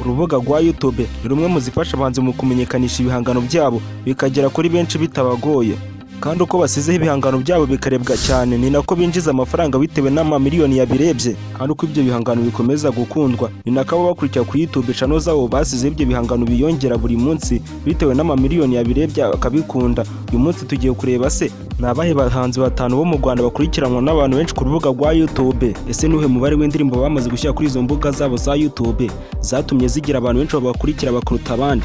Urubuga rwa YouTube ni rumwe mu zifasha abahanzi mu kumenyekanisha ibihangano byabo bikagera kuri benshi bitabagoye, kandi uko basizeho ibihangano byabo bikarebwa cyane ni nako binjiza amafaranga bitewe n'amamiliyoni yabirebye, kandi uko ibyo bihangano bikomeza gukundwa ni nako abo bakurikira kuri YouTube channel zabo basizeho ibyo bihangano biyongera buri munsi bitewe n'amamiliyoni yabirebye bakabikunda. Uyu munsi tugiye kureba se ni abahe bahanzi batanu bo mu Rwanda bakurikiranwa n'abantu benshi ku rubuga rwa YouTube. Ese nuhe mubare w'indirimbo bamaze gushyira kuri izo mbuga zabo za YouTube zatumye zigira abantu benshi babakurikira bakuruta abandi?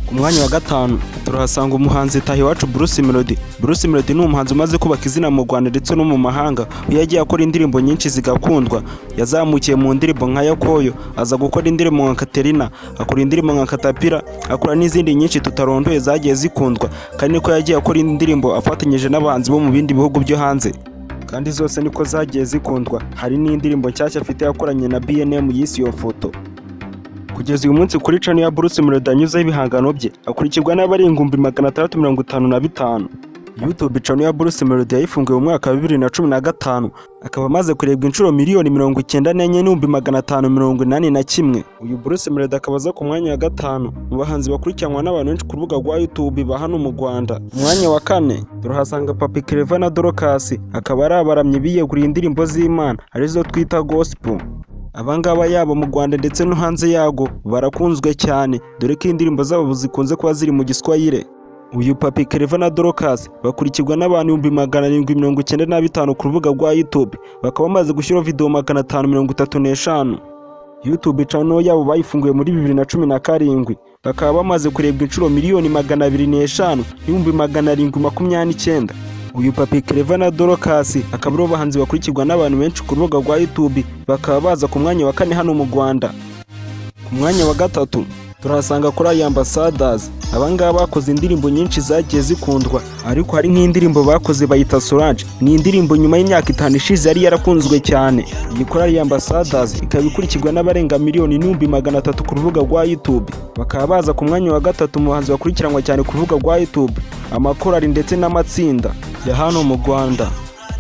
Ku mwanya wa gatanu turahasanga umuhanzi Tahiwacu Bruce Melody. Bruce Melody ni umuhanzi umaze kubaka izina mu Rwanda ndetse no mu mahanga. Uyu yagiye akora indirimbo nyinshi zigakundwa. Yazamukiye mu ndirimbo nka Yakoyo, aza gukora indirimbo nka Katerina, akora indirimbo nka Katapira, akora n'izindi nyinshi tutarondoye zagiye zikundwa, kandi niko yagiye akora indirimbo afatanyije n'abahanzi bo mu bindi bihugu byo hanze, kandi zose niko zagiye zikundwa. Hari n'indirimbo nshyashya afite yakoranye na BNM yise Iyo Foto. Kugeza uyu munsi kuri channel ya Bruce Melody anyuzeho ibihangano bye akurikirwa n'abarenga 655. YouTube channel ya Bruce Melody yayifunguye mu mwaka wa 2015, akaba amaze kurebwa inshuro miliyoni 94,581. Uyu Bruce Melody akaba aza ku mwanya wa gatanu mu bahanzi bakurikiranwa n'abantu benshi ku rubuga rwa YouTube ba hano mu Rwanda. Umwanya wa kane turahasanga Papi Clever na Dorcas, akaba ari abaramyi biyeguriye indirimbo z'Imana arizo twita gospel. Abangaba yabo mu Rwanda ndetse no hanze yago barakunzwe cyane, dore ko indirimbo zabo zikunze kuba ziri mu Giswahili. Uyu Papi Clever na Dorcas bakurikirwa n'abantu 795 ku rubuga rwa YouTube, bakaba bamaze gushyiraho video 535. YouTube channel yabo bayifunguye muri 2017, bakaba bamaze kurebwa inshuro miliyoni 205,729. Uyu Papi Clever na Dorcas akaba ari abahanzi bakurikirwa n'abantu benshi ku rubuga rwa YouTube, bakaba baza ku mwanya wa kane hano mu Rwanda. Ku mwanya wa gatatu turahasanga Korali Ambassadors. Abangaba bakoze indirimbo nyinshi zagiye zikundwa, ariko hari nk'indirimbo bakoze bayita Solange. Ni indirimbo nyuma y'imyaka 5 ishize yari yarakunzwe cyane. Iyi Korali Ambassadors ikaba ikurikirwa n'abarenga miliyoni 300 ku rubuga rwa YouTube, bakaba baza ku mwanya wa gatatu mu bahanzi bakurikiranwa cyane ku rubuga rwa YouTube, amakorali ndetse n'amatsinda ya hano mu Rwanda.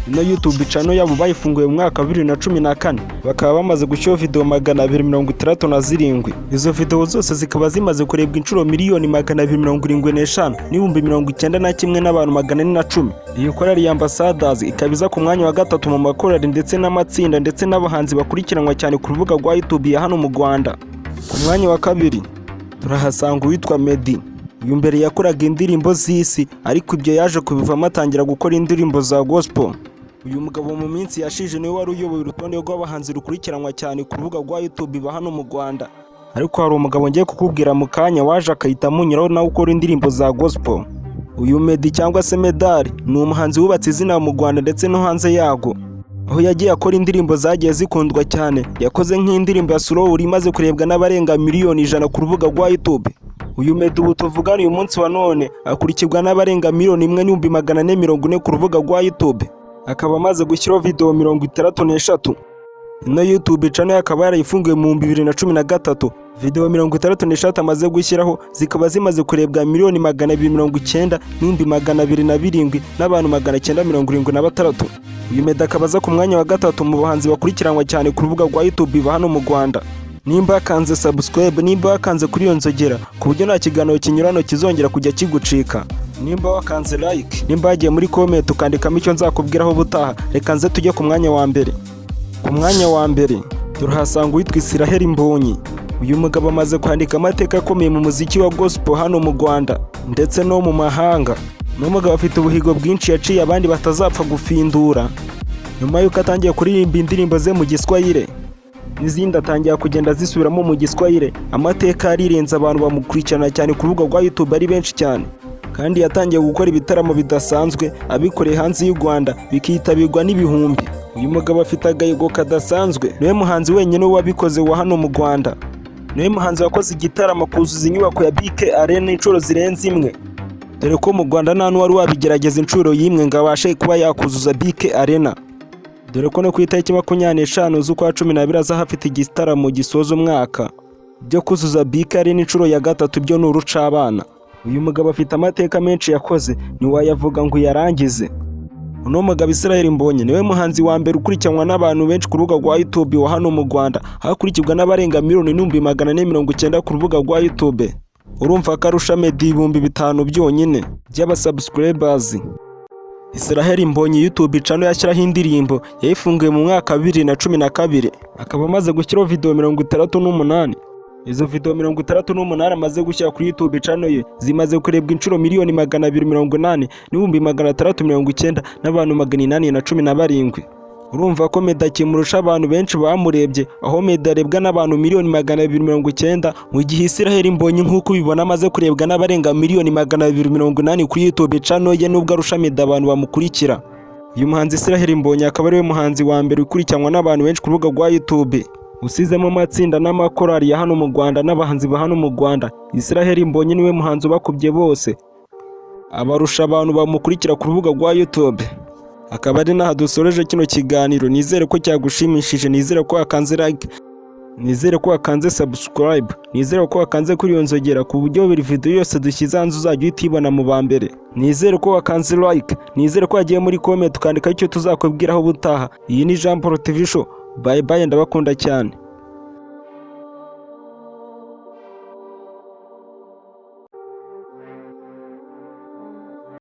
Ino YouTube channel yabo bayifunguye mu mwaka wa 2014, bakaba bamaze gushyiraho video 267. Izo video zose zikaba zimaze kurebwa inshuro miliyoni 275,091 n'abantu 410. Iyi Korali Ambassadors ikaba iza ku mwanya wa gatatu mu makorali ndetse n'amatsinda ndetse n'abahanzi bakurikiranwa cyane ku rubuga rwa YouTube ya hano mu Rwanda. Ku mwanya wa kabiri turahasanga uwitwa Meddy. Uyu mbere yakoraga indirimbo z'isi, ariko ibyo yaje kubivamo atangira gukora indirimbo za gospel. Uyu mugabo mu minsi yashije niwe wari uyoboye urutonde rw'abahanzi rukurikiranwa cyane ku rubuga rwa YouTube ba hano mu Rwanda, ariko hari umugabo ngiye kukubwira mu kanya waje akahita amunyuraho nawe ukora indirimbo za gospel. Uyu Meddy cyangwa se Medali ni umuhanzi wubatse izina mu Rwanda ndetse no hanze yago, aho yagiye akora indirimbo zagiye zikundwa cyane. Yakoze nk'indirimbo ya Slow imaze kurebwa n'abarenga miliyoni 100 ku rubuga rwa YouTube. Uyu Meddy ubu tuvugana uyu munsi wa none akurikirwa n'abarenga miliyoni 1,440 ku rubuga rwa YouTube, akaba amaze gushyiraho video 63. Ino YouTube channel akaba yarayifunguye mu 2013. Video 63 amaze gushyiraho zikaba zimaze kurebwa miliyoni 290,207 n'abantu 976. Uyu Meddy akaba aza ku mwanya wa gatatu mu bahanzi bakurikiranwa cyane ku rubuga rwa YouTube ba hano mu Rwanda. Nimba wakanze subscribe, nimba wakanze kuri iyo nzogera ku buryo nta kiganiro kinyurano kizongera kujya kigucika, nimba wakanze like, nimba wagiye muri comment ukandikamo icyo nzakubwiraho butaha, reka nze tujye ku mwanya wa mbere. Ku mwanya wa mbere turahasanga uwitwa Israel Mbonyi. Uyu mugabo amaze kwandika amateka akomeye mu muziki wa gospel hano mu Rwanda ndetse no mu mahanga. Ni umugabo afite ubuhigo bwinshi yaciye abandi batazapfa gufindura. Nyuma y'uko atangiye kuririmba indirimbo ze mu Giswahili, n'izindi atangira kugenda zisubiramo mu Giswahili, amateka arirenze, abantu bamukurikirana cyane ku rubuga rwa YouTube ari benshi cyane, kandi yatangiye gukora ibitaramo bidasanzwe abikoreye hanze y'u Rwanda bikitabirwa n'ibihumbi. Uyu mugabo afite agahigo kadasanzwe, niwe muhanzi wenyine wabikoze wa hano mu Rwanda, niwe muhanzi wakoze igitaramo kuzuza inyubako ya BK Arena inshuro zirenze imwe, dore ko mu Rwanda nta n'uwari wabigerageza inshuro y'imwe ngo abashe kuba yakuzuza BK Arena, dore ko no ku itariki 25 z'ukwa 12 aza hafite igitaramo gisoza umwaka byo kuzuza BK Arena inshuro ya gatatu, byo ni uruca abana. Uyu mugabo afite amateka menshi yakoze, ntiwayavuga ngo yarangize. uno mugabo Israel Mbonyi niwe muhanzi wa mbere ukurikiranwa n'abantu benshi ku rubuga rwa YouTube wa hano mu Rwanda, hakurikirwa n'abarenga miliyoni 490 ku rubuga rwa YouTube. Urumva ko arusha Meddy 5,000 byonyine by'abasubscribers. Israel Mbonyi YouTube channel yashyiraho indirimbo yayifunguye mu mwaka 2012, akaba amaze gushyiraho video 68. Izo video 68 amaze gushyira kuri YouTube channel ye zimaze kurebwa inshuro 280,000 n'ibihumbi 690 n'abantu 817. Urumva ko Meddy akimurusha abantu benshi bamurebye, aho Meddy arebwa n'abantu 290,000 mu gihe Israel Mbonyi nk'uko ubibona amaze kurebwa n'abarenga 280,000 kuri YouTube channel ye, nubwo arusha Meddy abantu bamukurikira. Uyu muhanzi Israel Mbonyi akaba ariwe muhanzi wa mbere ukurikiranwa n'abantu benshi ku rubuga rwa YouTube, usizemo amatsinda n'amakorali ya hano mu Rwanda n'abahanzi ba hano mu Rwanda. Israel Mbonyi niwe muhanzi ubakubye bose, abarusha abantu bamukurikira ku rubuga rwa YouTube. Akaba ari naha dusoreje kino kiganiro. Nizere ko cyagushimishije, nizere ko wakanze like, nizere ko wakanze subscribe, nizere ko wakanze kuri iyo nzogera ku buryo buri video yose dushyize hanze uzajya utibona mu ba mbere. Nizere ko wakanze like, nizere ko wagiye muri comment ukandika icyo tuzakubwiraho ubutaha. Iyi ni Jean Paul TV Show. Bye bye, ndabakunda cyane.